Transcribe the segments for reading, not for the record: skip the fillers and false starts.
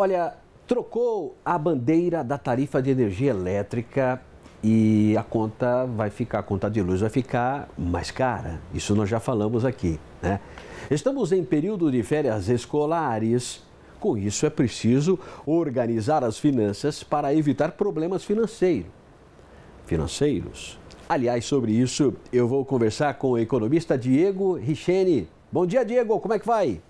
Olha, trocou a bandeira da tarifa de energia elétrica e a conta de luz vai ficar mais cara. Isso nós já falamos aqui, né? Estamos em período de férias escolares. Com isso, é preciso organizar as finanças para evitar problemas financeiros. Aliás, sobre isso, eu vou conversar com o economista Diego Richene. Bom dia, Diego. Como é que vai?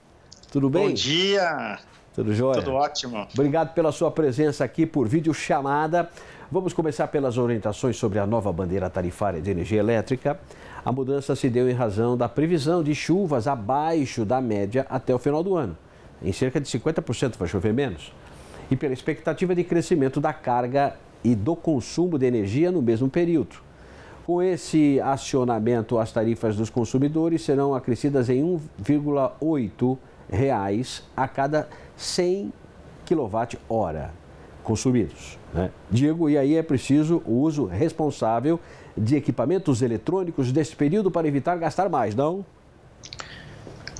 Tudo bem? Bom dia. Tudo jóia? Tudo ótimo. Obrigado pela sua presença aqui por videochamada. Vamos começar pelas orientações sobre a nova bandeira tarifária de energia elétrica. A mudança se deu em razão da previsão de chuvas abaixo da média até o final do ano. Em cerca de 50% vai chover menos. E pela expectativa de crescimento da carga e do consumo de energia no mesmo período. Com esse acionamento, as tarifas dos consumidores serão acrescidas em R$ 1,8 a cada 100 kWh consumidos, né? Diego, e aí é preciso o uso responsável de equipamentos eletrônicos nesse período para evitar gastar mais, não?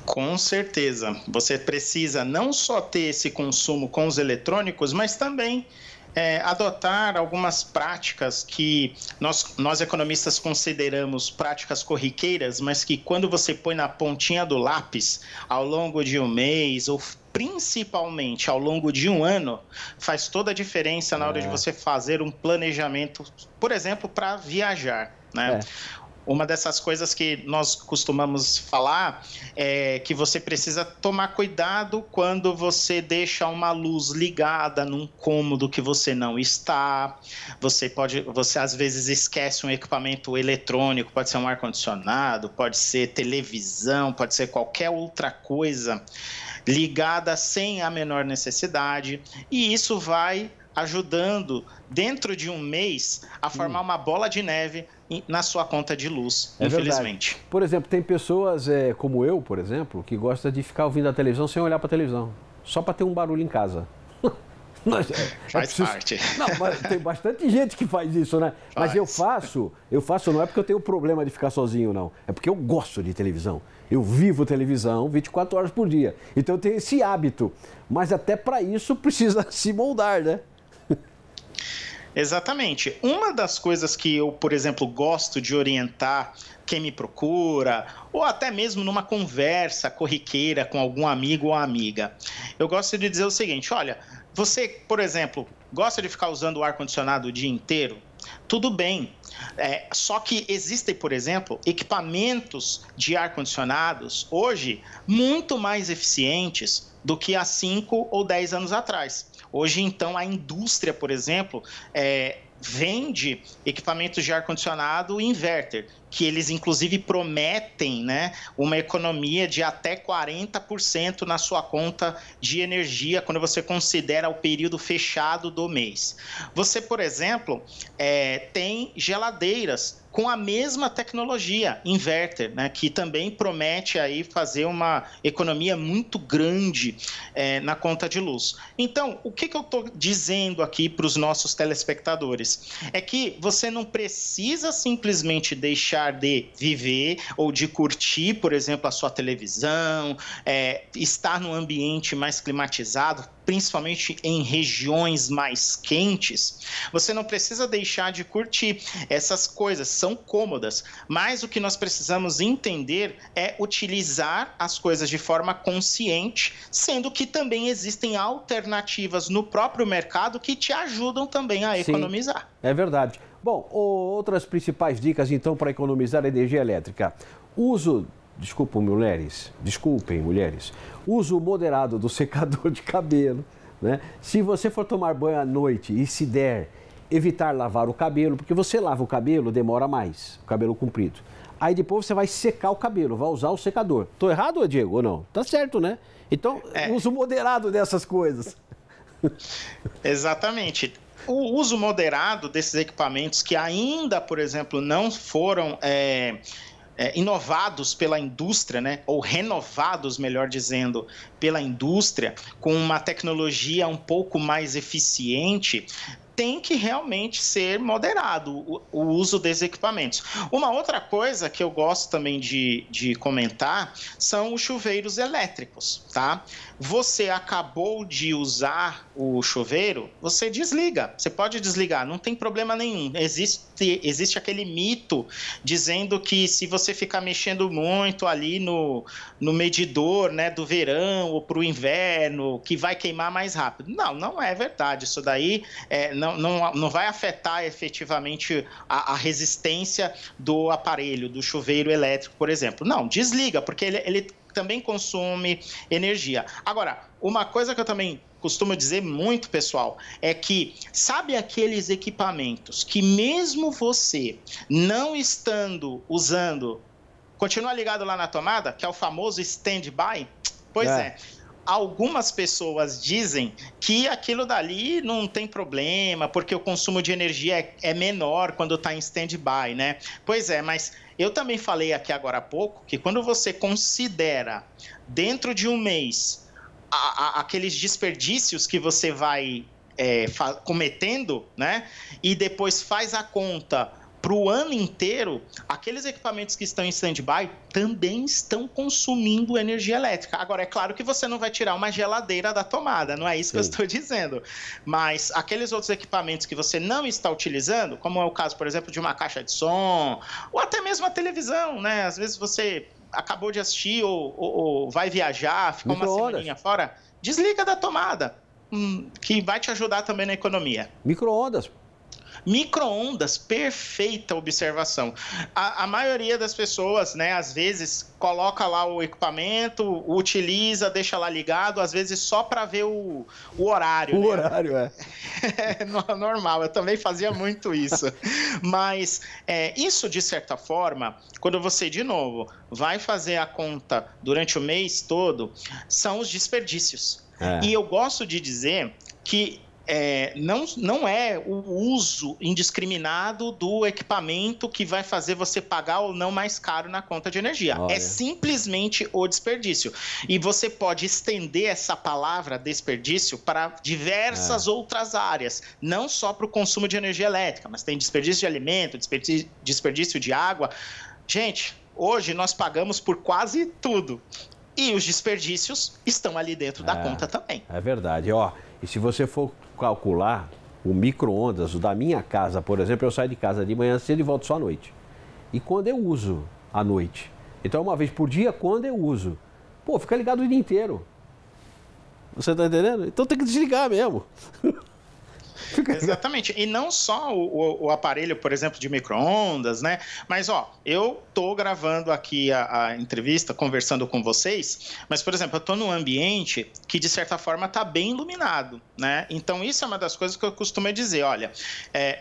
Com certeza. Você precisa não só ter esse consumo com os eletrônicos, mas também adotar algumas práticas que nós economistas consideramos práticas corriqueiras, mas que quando você põe na pontinha do lápis ao longo de um mês ou principalmente ao longo de um ano, faz toda a diferença na hora de você fazer um planejamento, por exemplo, para viajar, né? Uma dessas coisas que nós costumamos falar é que você precisa tomar cuidado quando você deixa uma luz ligada num cômodo que você não está. Você às vezes esquece um equipamento eletrônico, pode ser um ar-condicionado, pode ser televisão, pode ser qualquer outra coisa ligada sem a menor necessidade, e isso vai ajudando dentro de um mês a formar uma bola de neve na sua conta de luz, infelizmente. Verdade. Por exemplo, tem pessoas como eu, por exemplo, que gosta de ficar ouvindo a televisão sem olhar para a televisão, só para ter um barulho em casa. Faz parte. Não, mas tem bastante gente que faz isso, né? Mas eu faço não é porque eu tenho problema de ficar sozinho, não. É porque eu gosto de televisão. Eu vivo televisão 24 horas por dia. Então eu tenho esse hábito. Mas até para isso precisa se moldar, né? Exatamente. Uma das coisas que eu, por exemplo, gosto de orientar quem me procura, ou até mesmo numa conversa corriqueira com algum amigo ou amiga, eu gosto de dizer o seguinte: olha, você, por exemplo, gosta de ficar usando o ar-condicionado o dia inteiro? Tudo bem. Só que existem, por exemplo, equipamentos de ar-condicionados hoje muito mais eficientes do que há 5 ou 10 anos atrás. Hoje, então, a indústria, por exemplo, vende equipamentos de ar-condicionado inverter, que eles, inclusive, prometem, né, uma economia de até 40% na sua conta de energia quando você considera o período fechado do mês. Você, por exemplo, tem geladeiras com a mesma tecnologia, inverter, né, que também promete aí fazer uma economia muito grande na conta de luz. Então, o que eu estou dizendo aqui para os nossos telespectadores? É que você não precisa simplesmente deixar de viver ou de curtir, por exemplo, a sua televisão, estar num ambiente mais climatizado, principalmente em regiões mais quentes. Você não precisa deixar de curtir. Essas coisas são cômodas, mas o que nós precisamos entender é utilizar as coisas de forma consciente, sendo que também existem alternativas no próprio mercado que te ajudam também a economizar. É verdade. Bom, outras principais dicas então para economizar energia elétrica. Desculpem, mulheres. Uso moderado do secador de cabelo, né? Se você for tomar banho à noite e se der, evitar lavar o cabelo, porque você lava o cabelo, demora mais, o cabelo comprido. Aí depois você vai secar o cabelo, vai usar o secador. Tô errado, Diego, ou não? Tá certo, né? Então, uso moderado dessas coisas. Exatamente. O uso moderado desses equipamentos que ainda, por exemplo, não foram inovados pela indústria, né, ou renovados, melhor dizendo, pela indústria, com uma tecnologia um pouco mais eficiente, tem que realmente ser moderado o uso desses equipamentos. Uma outra coisa que eu gosto também de comentar são os chuveiros elétricos, tá? Você acabou de usar o chuveiro, você desliga. Você pode desligar, não tem problema nenhum. Existe aquele mito dizendo que se você ficar mexendo muito ali no medidor, né, do verão ou para o inverno, que vai queimar mais rápido. Não é verdade. Isso daí não vai afetar efetivamente a resistência do aparelho, do chuveiro elétrico, por exemplo. Não, desliga, porque ele também consome energia. Agora, uma coisa que eu também costumo dizer muito, pessoal, é que sabe aqueles equipamentos que mesmo você não estando usando, continua ligado lá na tomada, que é o famoso stand-by? Pois é. Algumas pessoas dizem que aquilo dali não tem problema, porque o consumo de energia é menor quando está em stand-by, né? Pois é, mas eu também falei aqui agora há pouco que quando você considera dentro de um mês aqueles desperdícios que você vai cometendo, né? E depois faz a conta para o ano inteiro, aqueles equipamentos que estão em stand-by também estão consumindo energia elétrica. Agora, é claro que você não vai tirar uma geladeira da tomada, não é isso que eu estou dizendo. Mas aqueles outros equipamentos que você não está utilizando, como é o caso, por exemplo, de uma caixa de som, ou até mesmo a televisão, né? Às vezes você acabou de assistir ou vai viajar, ficou uma semaninha fora, desliga da tomada, que vai te ajudar também na economia. Micro-ondas. Micro-ondas, perfeita observação. A maioria das pessoas, né, às vezes, coloca lá o equipamento, utiliza, deixa lá ligado, às vezes só para ver o horário. O horário, é normal, eu também fazia muito isso. Mas isso, de certa forma, quando você, de novo, vai fazer a conta durante o mês todo, são os desperdícios. E eu gosto de dizer que não é o uso indiscriminado do equipamento que vai fazer você pagar ou não mais caro na conta de energia. É simplesmente o desperdício. E você pode estender essa palavra desperdício para diversas outras áreas, não só para o consumo de energia elétrica, mas tem desperdício de alimento, desperdício de água. Gente, hoje nós pagamos por quase tudo. E os desperdícios estão ali dentro da conta também. É verdade. E se você for calcular o micro-ondas da minha casa, por exemplo, eu saio de casa de manhã cedo e volto só à noite. E quando eu uso à noite? Então, uma vez por dia, quando eu uso? Pô, fica ligado o dia inteiro. Você tá entendendo? Então tem que desligar mesmo. Exatamente. E não só o aparelho, por exemplo, de micro-ondas, né? Mas, eu tô gravando aqui a entrevista, conversando com vocês, mas, por exemplo, eu tô num ambiente que, de certa forma, tá bem iluminado, né? Então, isso é uma das coisas que eu costumo dizer. Olha,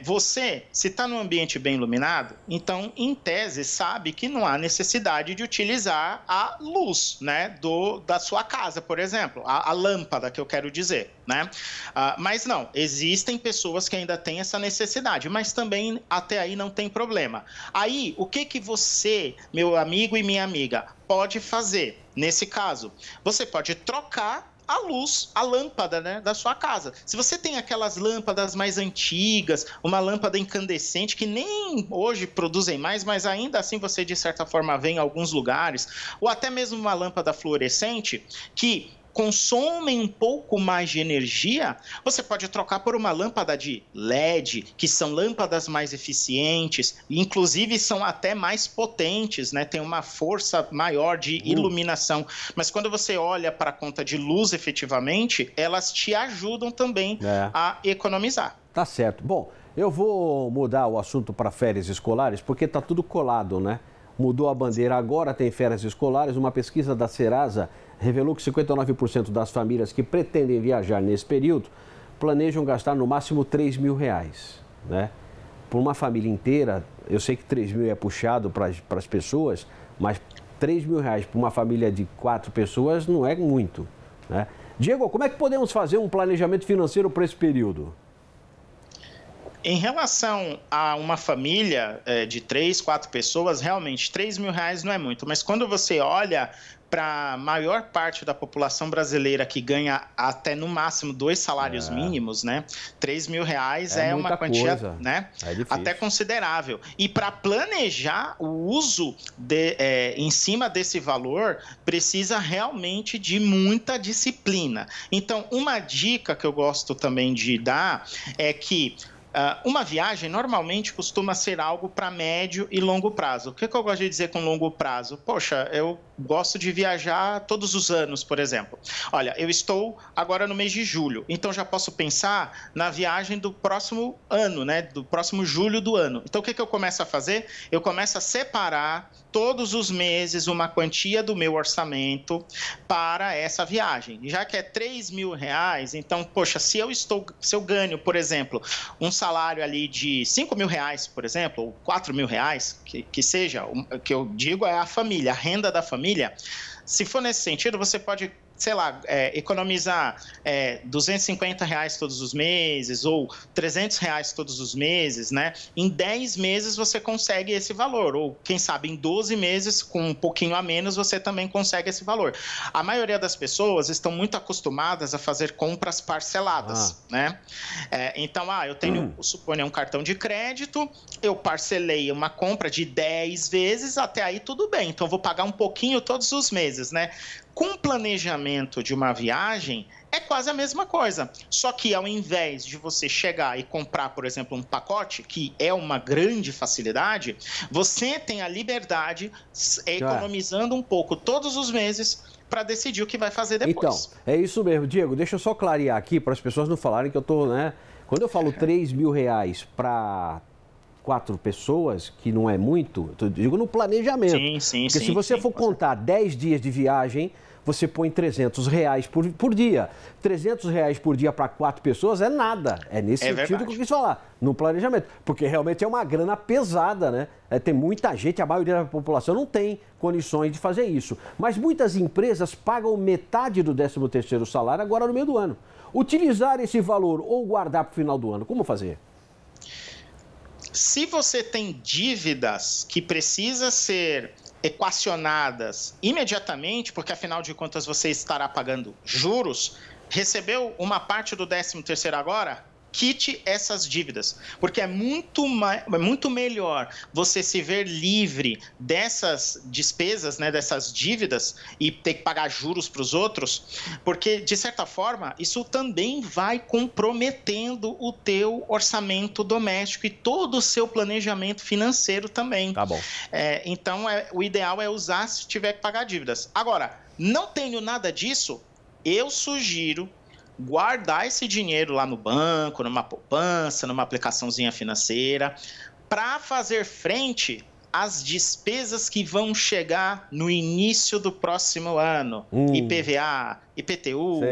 você, se tá num ambiente bem iluminado, então, em tese, sabe que não há necessidade de utilizar a luz, né? Da sua casa, por exemplo, a lâmpada, que eu quero dizer, né? Mas não, existem pessoas que ainda têm essa necessidade, mas também até aí não tem problema. Aí, o que você, meu amigo e minha amiga, pode fazer nesse caso? Você pode trocar a luz, a lâmpada, né, da sua casa. Se você tem aquelas lâmpadas mais antigas, uma lâmpada incandescente que nem hoje produzem mais, mas ainda assim você de certa forma vê em alguns lugares, ou até mesmo uma lâmpada fluorescente que consomem um pouco mais de energia, você pode trocar por uma lâmpada de LED, que são lâmpadas mais eficientes, inclusive são até mais potentes, né? Tem uma força maior de iluminação. Mas quando você olha para a conta de luz efetivamente, elas te ajudam também a economizar. Tá certo. Bom, eu vou mudar o assunto para férias escolares, porque tá tudo colado, né? Mudou a bandeira, agora tem férias escolares. Uma pesquisa da Serasa revelou que 59% das famílias que pretendem viajar nesse período planejam gastar no máximo R$3 mil, né? Por uma família inteira, eu sei que 3 mil é puxado para as pessoas, mas R$3 mil para uma família de 4 pessoas não é muito, né? Diego, como é que podemos fazer um planejamento financeiro para esse período? Em relação a uma família de 3, 4 pessoas, realmente R$ 3.000 não é muito, mas quando você olha para a maior parte da população brasileira que ganha até no máximo 2 salários mínimos, né? R$ 3.000 é uma quantia, né? Até considerável. E para planejar o uso em cima desse valor, precisa realmente de muita disciplina. Então, uma dica que eu gosto também de dar é que uma viagem normalmente costuma ser algo para médio e longo prazo. O que eu gosto de dizer com longo prazo? Poxa, eu gosto de viajar todos os anos, por exemplo. Olha, eu estou agora no mês de julho, então já posso pensar na viagem do próximo ano, né? Do próximo julho do ano. Então, o que eu começo a fazer? Eu começo a separar todos os meses uma quantia do meu orçamento para essa viagem. Já que é R$ 3.000, então, poxa, se eu ganho, por exemplo, um salário ali de R$ 5.000, por exemplo, ou R$ 4.000, que seja, o que eu digo é a família, a renda da família. Se for nesse sentido, você pode, sei lá, economizar R$ 250 todos os meses ou R$ 300 todos os meses, né? Em 10 meses você consegue esse valor, ou quem sabe em 12 meses, com um pouquinho a menos, você também consegue esse valor. A maioria das pessoas estão muito acostumadas a fazer compras parceladas, né? Então, eu tenho, suponha, um cartão de crédito, eu parcelei uma compra de 10 vezes, até aí tudo bem, então eu vou pagar um pouquinho todos os meses, né? Com o planejamento de uma viagem, é quase a mesma coisa. Só que ao invés de você chegar e comprar, por exemplo, um pacote, que é uma grande facilidade, você tem a liberdade, economizando um pouco todos os meses, para decidir o que vai fazer depois. Então, é isso mesmo. Diego, deixa eu só clarear aqui para as pessoas não falarem que eu estou, né? Quando eu falo R$ 3.000 para 4 pessoas, que não é muito, eu digo no planejamento. Sim. Porque se você for contar 10 dias de viagem, você põe R$ 300 por dia. R$ 300 por dia para 4 pessoas é nada. É nesse sentido que eu quis falar, no planejamento. Porque realmente é uma grana pesada, né? Tem muita gente, a maioria da população não tem condições de fazer isso. Mas muitas empresas pagam metade do 13º salário agora no meio do ano. Utilizar esse valor ou guardar para o final do ano, como fazer? Se você tem dívidas que precisam ser equacionadas imediatamente, porque afinal de contas você estará pagando juros, recebeu uma parte do 13º agora? Quite essas dívidas, porque é muito melhor você se ver livre dessas despesas, né, dessas dívidas e ter que pagar juros para os outros, porque, de certa forma, isso também vai comprometendo o teu orçamento doméstico e todo o seu planejamento financeiro também. Tá bom. Então, o ideal é usar se tiver que pagar dívidas. Agora, não tenho nada disso, eu sugiro guardar esse dinheiro lá no banco, numa poupança, numa aplicaçãozinha financeira, para fazer frente às despesas que vão chegar no início do próximo ano. IPVA, IPTU,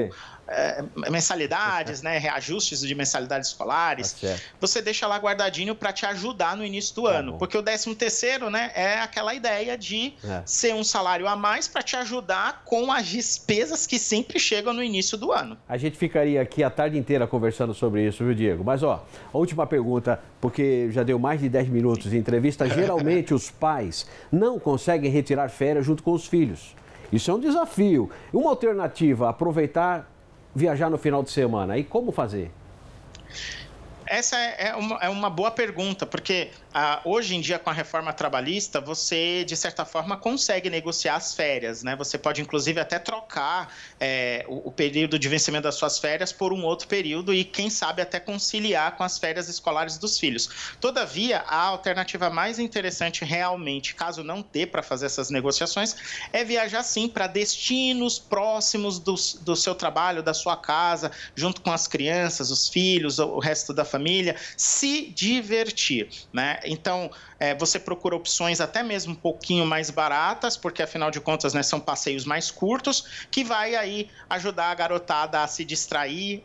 mensalidades, né, reajustes de mensalidades escolares. Você deixa lá guardadinho para te ajudar no início do ano. Porque o 13º, né, é aquela ideia de ser um salário a mais para te ajudar com as despesas que sempre chegam no início do ano. A gente ficaria aqui a tarde inteira conversando sobre isso, viu, Diego? Mas, a última pergunta, porque já deu mais de 10 minutos de entrevista. Geralmente os pais não conseguem retirar férias junto com os filhos. Isso é um desafio. Uma alternativa, aproveitar, viajar no final de semana. E como fazer? Essa é uma boa pergunta, porque hoje em dia, com a reforma trabalhista, você, de certa forma, consegue negociar as férias, né? Você pode, inclusive, até trocar o período de vencimento das suas férias por um outro período e, quem sabe, até conciliar com as férias escolares dos filhos. Todavia, a alternativa mais interessante, realmente, caso não dê para fazer essas negociações, é viajar, sim, para destinos próximos do seu trabalho, da sua casa, junto com as crianças, os filhos, o resto da família, se divertir, né? Então, você procura opções até mesmo um pouquinho mais baratas, porque afinal de contas, né, são passeios mais curtos, que vai aí ajudar a garotada a se distrair,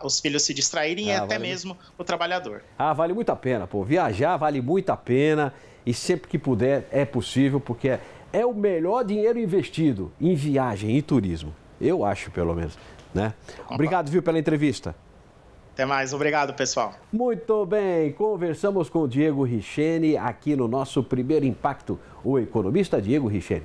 os filhos se distraírem e até mesmo o trabalhador. Vale muito a pena, pô. Viajar vale muito a pena e sempre que puder é possível, porque é o melhor dinheiro investido em viagem e turismo. Eu acho, pelo menos, né? Obrigado, viu, pela entrevista. Até mais, obrigado, pessoal. Muito bem, conversamos com o Diego Richene aqui no nosso Primeiro Impacto, o economista Diego Richene.